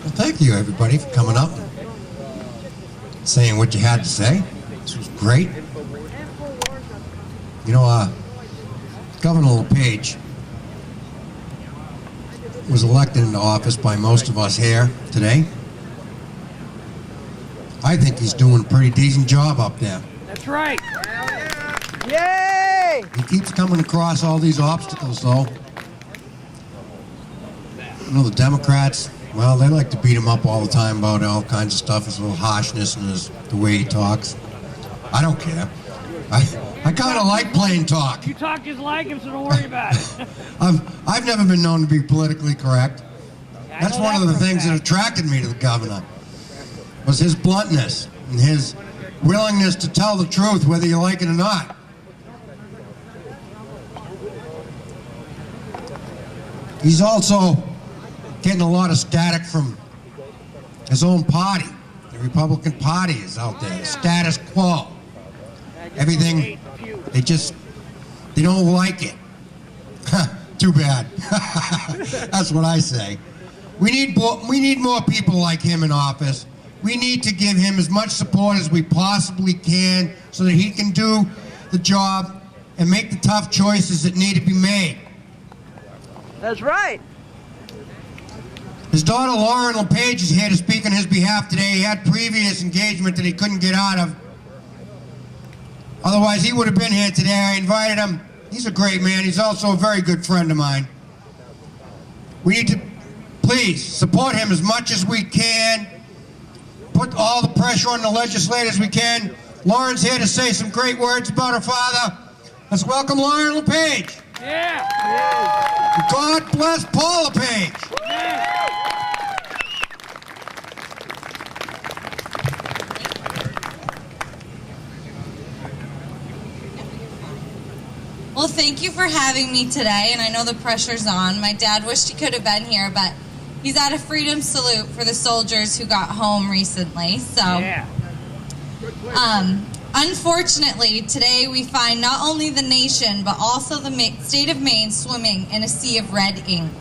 Well, thank you, everybody, for coming up and saying what you had to say. This was great. You know, Governor LePage was elected into office by most of us here today. I think he's doing a pretty decent job up there. That's right. Yay! He keeps coming across all these obstacles, though. You know, the Democrats, well, they like to beat him up all the time about all kinds of stuff, his little harshness and the way he talks. I don't care. I kind of like plain talk. You talk just like him, so don't worry about it. I've never been known to be politically correct. That's one of the things that attracted me to the governor, was his bluntness and his willingness to tell the truth, whether you like it or not. He's also getting a lot of static from his own party. The Republican Party is out there, the status quo. Everything, they don't like it. Too bad. That's what I say. We need more people like him in office. We need to give him as much support as we possibly can so that he can do the job and make the tough choices that need to be made. That's right. His daughter Lauren LePage is here to speak on his behalf today. He had previous engagement that he couldn't get out of. Otherwise, he would have been here today. I invited him. He's a great man. He's also a very good friend of mine. We need to, please, support him as much as we can. Put all the pressure on the legislators we can. Lauren's here to say some great words about her father. Let's welcome Lauren LePage. Yeah. God bless Paul LePage. Yeah. Well, thank you for having me today, and I know the pressure's on. My dad wished he could have been here, but he's at a freedom salute for the soldiers who got home recently. So, Yeah. Unfortunately, today we find not only the nation, but also the state of Maine swimming in a sea of red ink.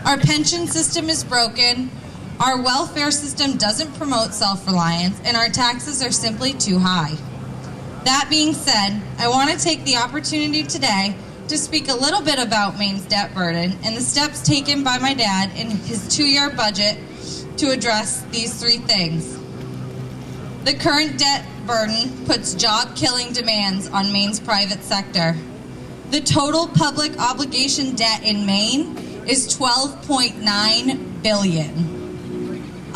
Our pension system is broken, our welfare system doesn't promote self-reliance, and our taxes are simply too high. That being said, I want to take the opportunity today to speak a little bit about Maine's debt burden and the steps taken by my dad in his 2-year budget to address these 3 things. The current debt burden puts job-killing demands on Maine's private sector. The total public obligation debt in Maine is $12.9 billion.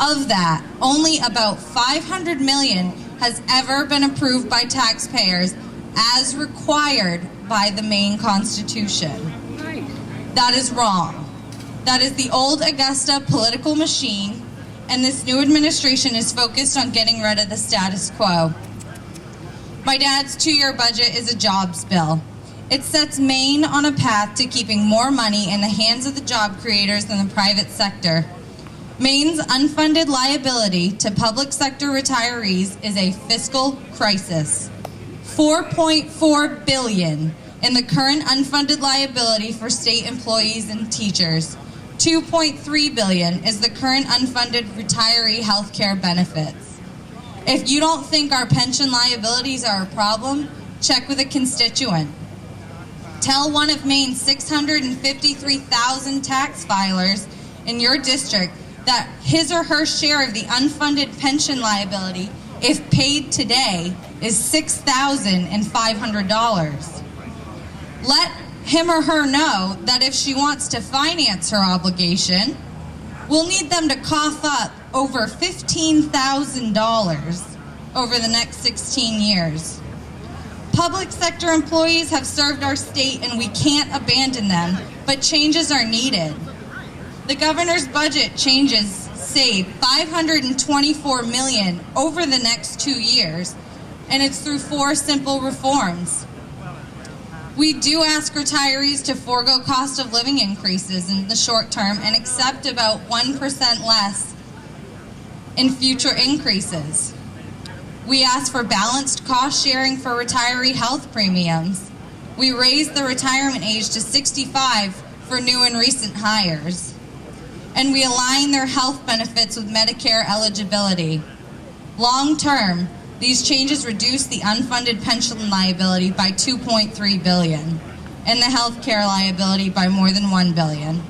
Of that, only about $500 million has ever been approved by taxpayers as required by the Maine Constitution. That is wrong. That is the old Augusta political machine, and this new administration is focused on getting rid of the status quo. My dad's 2-year budget is a jobs bill. It sets Maine on a path to keeping more money in the hands of the job creators than the private sector. Maine's unfunded liability to public sector retirees is a fiscal crisis. $4.4 billion in the current unfunded liability for state employees and teachers. $2.3 billion is the current unfunded retiree health care benefits. If you don't think our pension liabilities are a problem, check with a constituent. Tell one of Maine's 653,000 tax filers in your district that his or her share of the unfunded pension liability, if paid today, is $6,500. Let him or her know that if she wants to finance her obligation, we'll need them to cough up over $15,000 over the next 16 years. Public sector employees have served our state and we can't abandon them, but changes are needed. The governor's budget changes save $524 million over the next 2 years, and it's through 4 simple reforms. We do ask retirees to forego cost of living increases in the short term and accept about 1% less in future increases. We ask for balanced cost sharing for retiree health premiums. We raised the retirement age to 65 for new and recent hires. and we align their health benefits with Medicare eligibility. Long term, these changes reduce the unfunded pension liability by $2.3 billion and the health care liability by more than $1 billion.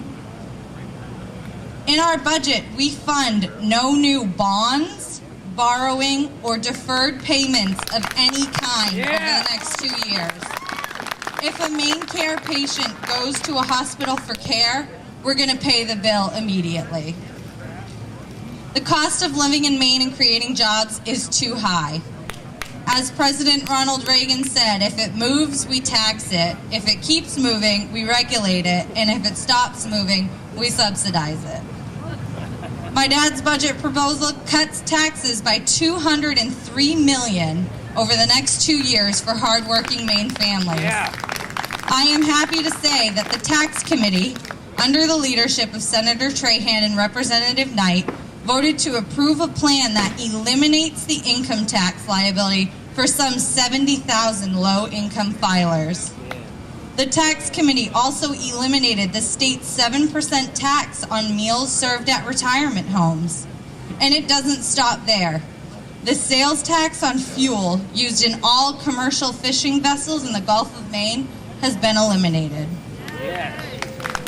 In our budget, we fund no new bonds, borrowing, or deferred payments of any kind over the next 2 years. If a Maine Care patient goes to a hospital for care, we're going to pay the bill immediately. The cost of living in Maine and creating jobs is too high. As President Ronald Reagan said, if it moves, we tax it. If it keeps moving, we regulate it. And if it stops moving, we subsidize it. My dad's budget proposal cuts taxes by $203 million over the next 2 years for hardworking Maine families. I am happy to say that the Tax Committee, under the leadership of Senator Trahan and Representative Knight, voted to approve a plan that eliminates the income tax liability for some 70,000 low-income filers. The Tax Committee also eliminated the state's 7% tax on meals served at retirement homes. And it doesn't stop there. The sales tax on fuel used in all commercial fishing vessels in the Gulf of Maine has been eliminated.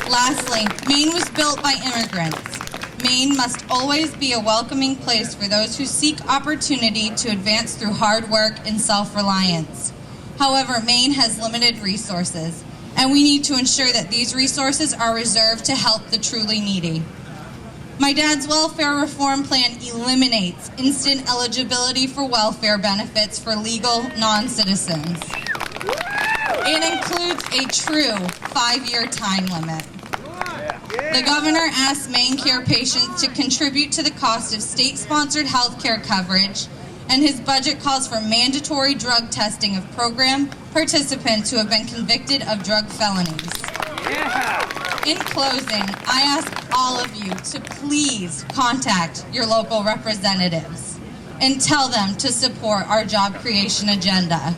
Lastly, Maine was built by immigrants. Maine must always be a welcoming place for those who seek opportunity to advance through hard work and self-reliance. However, Maine has limited resources, and we need to ensure that these resources are reserved to help the truly needy. My dad's welfare reform plan eliminates instant eligibility for welfare benefits for legal non-citizens. It includes a true 5-year time limit. The governor asked Maine Care patients to contribute to the cost of state-sponsored health care coverage, and his budget calls for mandatory drug testing of program participants who have been convicted of drug felonies. In closing, I ask all of you to please contact your local representatives and tell them to support our job creation agenda.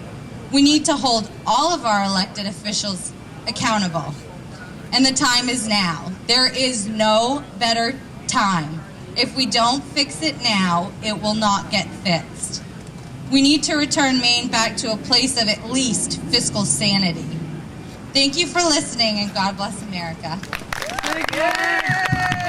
We need to hold all of our elected officials accountable. And the time is now. There is no better time. If we don't fix it now, it will not get fixed. We need to return Maine back to a place of at least fiscal sanity. Thank you for listening, and God bless America. Thank you.